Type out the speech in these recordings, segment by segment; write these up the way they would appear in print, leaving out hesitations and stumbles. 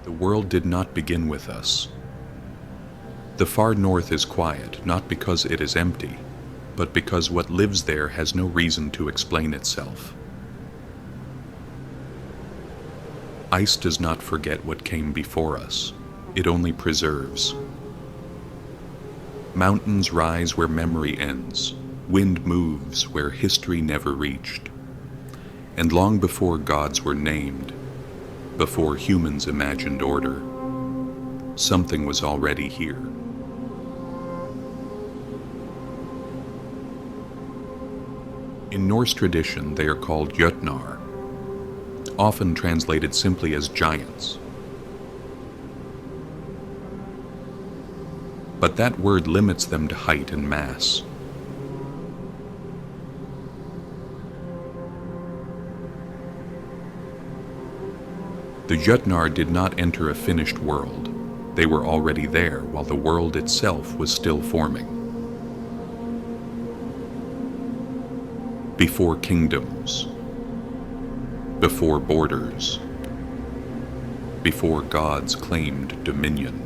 The world did not begin with us. The far north is quiet, not because it is empty, but because what lives there has no reason to explain itself. Ice does not forget what came before us. It only preserves. Mountains rise where memory ends. Wind moves where history never reached. And long before gods were named, before humans imagined order, something was already here. In Norse tradition, they are called Jotnar, often translated simply as giants. But that word limits them to height and mass. The Jotnar did not enter a finished world. They were already there while the world itself was still forming. Before kingdoms, before borders, before gods claimed dominion.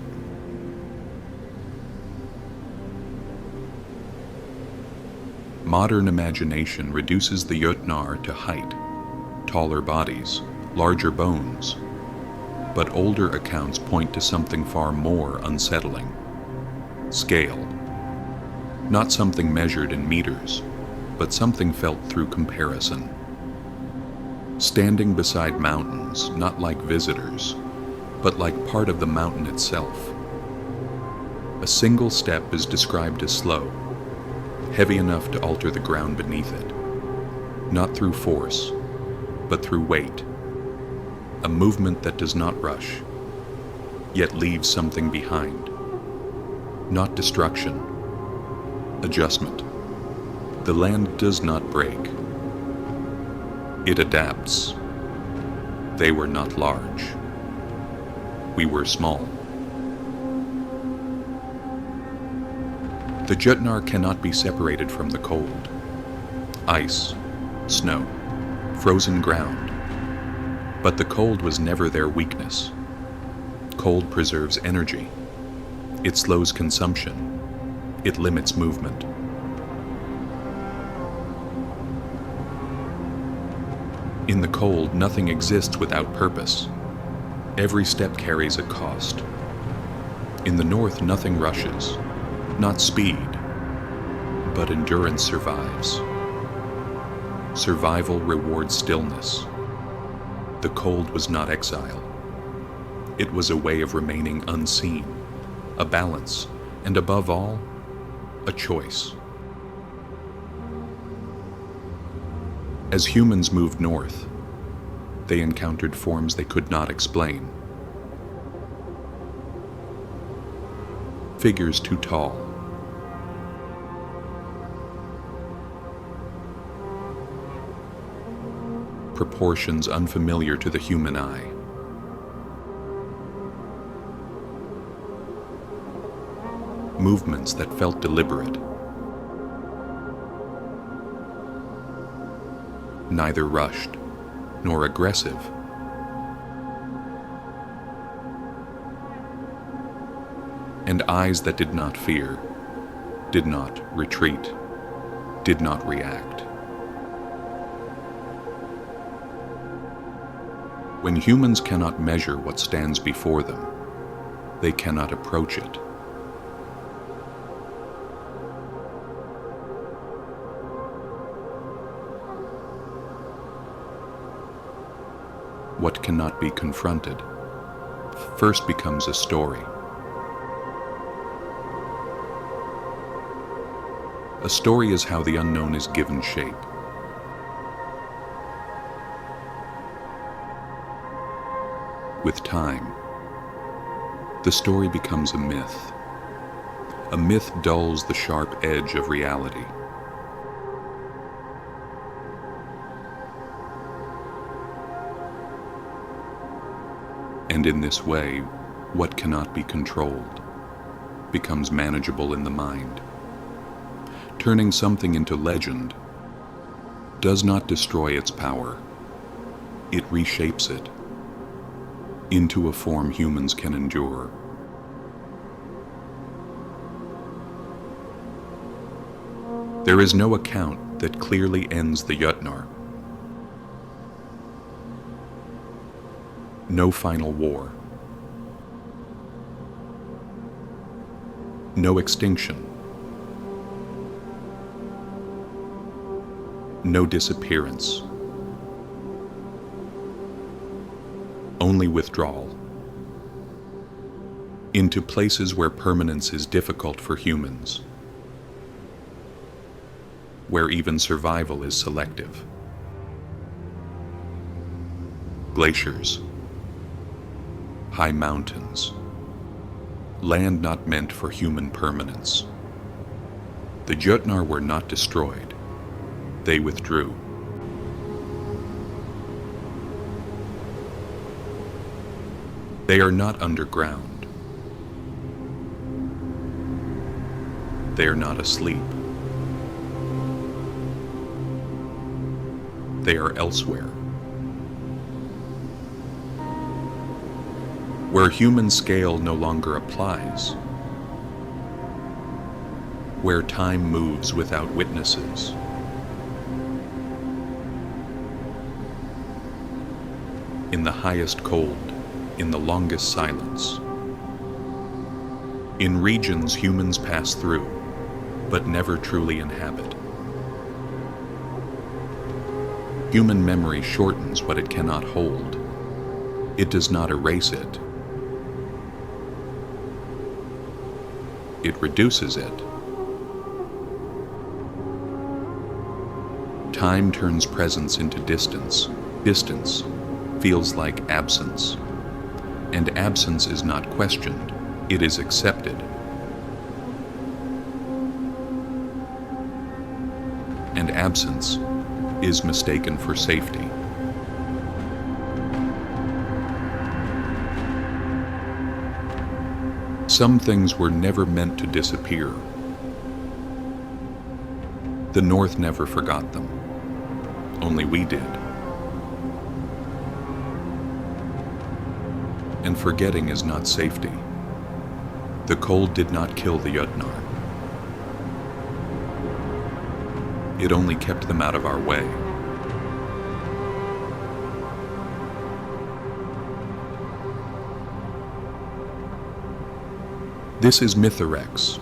Modern imagination reduces the Jotnar to height, taller bodies, larger bones, but older accounts point to something far more unsettling. Scale. Not something measured in meters, but something felt through comparison. Standing beside mountains, not like visitors, but like part of the mountain itself. A single step is described as slow, heavy enough to alter the ground beneath it. Not through force, but through weight. A movement that does not rush, yet leaves something behind. Not destruction, adjustment. The land does not break. It adapts. They were not large. We were small. The Jotnar cannot be separated from the cold. Ice, snow, frozen ground. But the cold was never their weakness. Cold preserves energy. It slows consumption. It limits movement. In the cold, nothing exists without purpose. Every step carries a cost. In the north, nothing rushes. Not speed, but endurance survives. Survival rewards stillness. The cold was not exile. It was a way of remaining unseen, a balance, and above all, a choice. As humans moved north, they encountered forms they could not explain. Figures too tall. Proportions unfamiliar to the human eye. Movements that felt deliberate. Neither rushed nor aggressive. And eyes that did not fear, did not retreat, did not react. When humans cannot measure what stands before them, they cannot approach it. What cannot be confronted first becomes a story. A story is how the unknown is given shape. With time, the story becomes a myth. A myth dulls the sharp edge of reality. And in this way, what cannot be controlled becomes manageable in the mind. Turning something into legend does not destroy its power. It reshapes it. into a form humans can endure. There is no account that clearly ends the Jotnar. No final war. No extinction. No disappearance. Only withdrawal. Into places where permanence is difficult for humans. Where even survival is selective. Glaciers. High mountains. Land not meant for human permanence. The Jotnar were not destroyed. They withdrew. They are not underground. They are not asleep. They are elsewhere. Where human scale no longer applies. Where time moves without witnesses. In the highest cold, in the longest silence. In regions humans pass through, but never truly inhabit. Human memory shortens what it cannot hold. It does not erase it. It reduces it. Time turns presence into distance. Distance feels like absence. And absence is not questioned, it is accepted. And absence is mistaken for safety. Some things were never meant to disappear. The North never forgot them. Only we did. And forgetting is not safety. The cold did not kill the Jotnar. It only kept them out of our way. This is Mythorex,